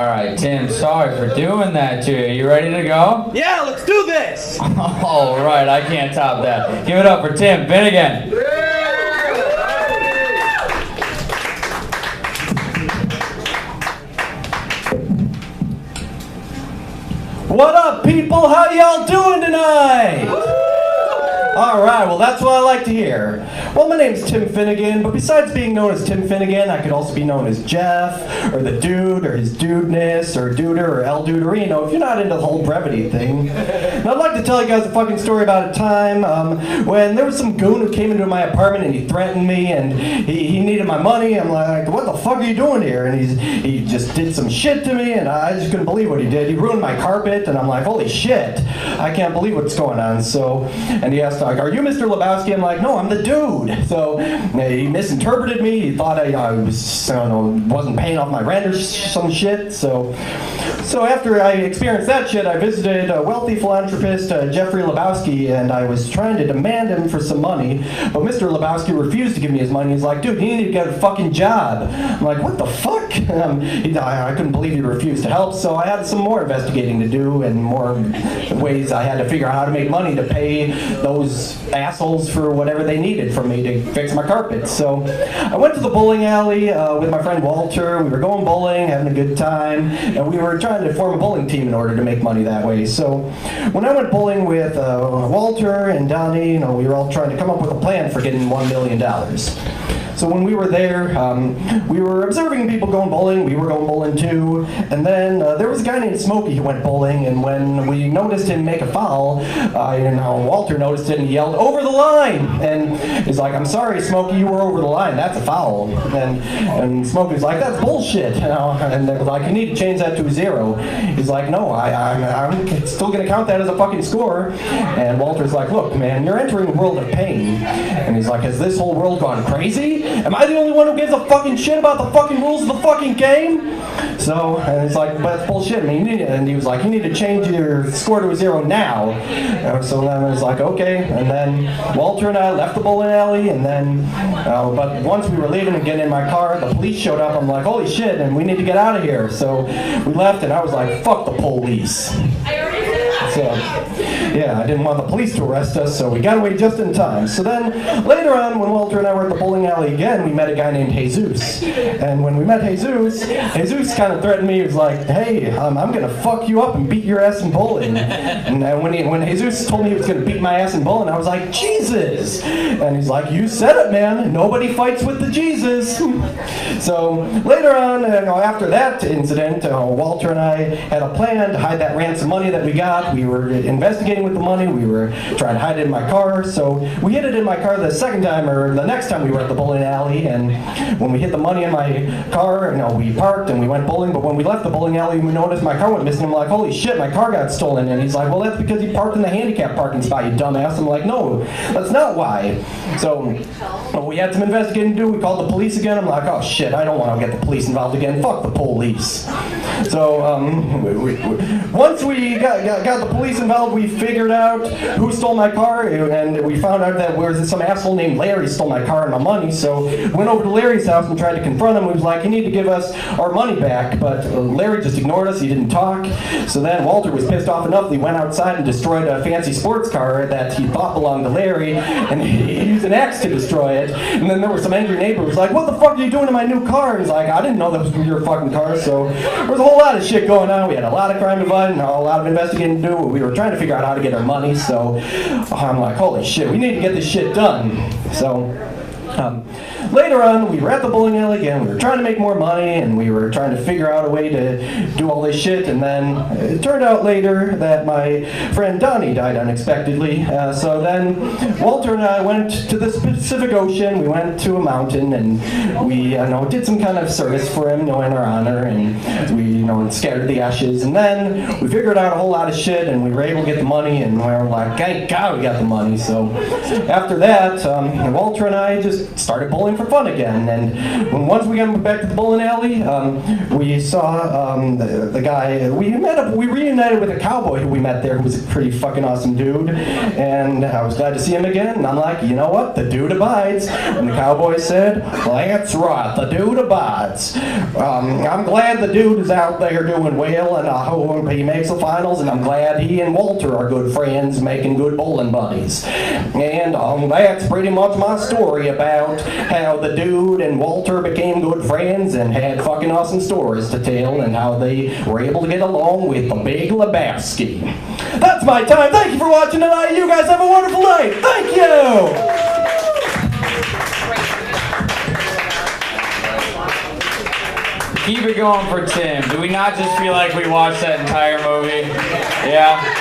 All right, Tim, sorry for doing that to you. You ready to go? Yeah, let's do this! All right, I can't top that. Give it up for Tim Finnegan. What up, people? How y'all doing tonight? All right, well, that's what I like to hear. Well, my name's Tim Finnegan, but besides being known as Tim Finnegan, I could also be known as Jeff, or the Dude, or his Dudeness, or Duder, or El Duderino, if you're not into the whole brevity thing. And I'd like to tell you guys a fucking story about a time when there was some goon who came into my apartment and he threatened me and he needed my money. I'm like, what the fuck are you doing here? And he just did some shit to me, and I just couldn't believe what he did. He ruined my carpet, and I'm like, holy shit, I can't believe what's going on. So, and he asked, like, are you Mr. Lebowski? I'm like, no, I'm the Dude. So he misinterpreted me. He thought I was, I don't know, wasn't paying off my rent or some shit. So after I experienced that shit, I visited a wealthy philanthropist, Jeffrey Lebowski, and I was trying to demand him for some money. But Mr. Lebowski refused to give me his money. He's like, dude, you need to get a fucking job. I'm like, what the fuck? I couldn't believe he refused to help. So I had some more investigating to do and more ways I had to figure out how to make money to pay those assholes for whatever they needed from me to fix my carpet. So I went to the bowling alley with my friend Walter. We were going bowling, having a good time, and we were trying to form a bowling team in order to make money that way. So when I went bowling with Walter and Donnie, we were all trying to come up with a plan for getting $1 million. So when we were there, we were observing people going bowling. We were going bowling too. And then there was a guy named Smokey who went bowling. And when we noticed him make a foul, Walter noticed it and he yelled, "Over the line!" And he's like, "I'm sorry, Smokey, you were over the line. That's a foul." And Smokey's like, "That's bullshit." And they're like, "You need to change that to a 0." He's like, "No, I'm still going to count that as a fucking score." And Walter's like, "Look, man, you're entering a world of pain." And he's like, "Has this whole world gone crazy? Am I the only one who gives a fucking shit about the fucking rules of the fucking game?" So, and it's like, but that's bullshit. And he was like, "You need to change your score to a 0 now." So then I was like, okay. And then Walter and I left the bowling alley, and then, but once we were leaving and getting in my car, the police showed up. I'm like, holy shit, and we need to get out of here. So we left, and I was like, fuck the police. So, yeah, I didn't want the police to arrest us, so we got away just in time. So then, later on, when Walter and I were at the bowling alley again, we met a guy named Jesus. And when we met Jesus kind of threatened me. He was like, "Hey, I'm going to fuck you up and beat your ass in bowling." And when Jesus told me he was going to beat my ass in bowling, I was like, Jesus! And he's like, "You said it, man. Nobody fights with the Jesus." So, later on, after that incident, Walter and I had a plan to hide that ransom money that we got. We were investigating with the money. We were trying to hide it in my car. So we hid it in my car the second time, or the next time we were at the bowling alley. And when we hid the money in my car, we parked and we went bowling. But when we left the bowling alley, we noticed my car went missing. I'm like, holy shit, my car got stolen. And he's like, "Well, that's because you parked in the handicap parking spot, you dumbass." I'm like, "No, that's not why." So we had some investigating to do. We called the police again. I'm like, oh shit, I don't want to get the police involved again. Fuck the police. So once we got the police involved, we figured out who stole my car, and we found out that there was some asshole named Larry stole my car and my money. So went over to Larry's house and tried to confront him. He was like, "You need to give us our money back." But Larry just ignored us. He didn't talk. So then Walter was pissed off enough that he went outside and destroyed a fancy sports car that he thought belonged to Larry, and he used an axe to destroy it. And then there was some angry neighbor who was like, "What the fuck are you doing to my new car?" And he's like, "I didn't know that was your fucking car." So there was a whole lot of shit going on. We had a lot of crime to fight and a lot of investigating to do. We were trying to figure out how to get our money. So I'm like, holy shit, we need to get this shit done. So later on, we were at the bowling alley again. We were trying to make more money, and we were trying to figure out a way to do all this shit. And then it turned out later that my friend Donnie died unexpectedly. So then Walter and I went to the Pacific Ocean. We went to a mountain, and we did some kind of service for him, in our honor, and we scattered the ashes. And then we figured out a whole lot of shit, and we were able to get the money, and we were like, thank God we got the money. So after that, Walter and I just started bowling for fun again. And once we got back to the bowling alley, we saw the guy. We reunited with a cowboy who we met there, who was a pretty fucking awesome dude. And I was glad to see him again. And I'm like, you know what? The dude abides. And the cowboy said, "That's right, the dude abides." I'm glad the dude is out out there doing well, and I hope he makes the finals, and I'm glad he and Walter are good friends, making good bowling buddies. And that's pretty much my story about how the dude and Walter became good friends and had fucking awesome stories to tell, and how they were able to get along with the Big Lebowski. That's my time. Thank you for watching tonight. You guys have a wonderful night. Thank you. Keep it going for Tim. Do we not just feel like we watched that entire movie? Yeah?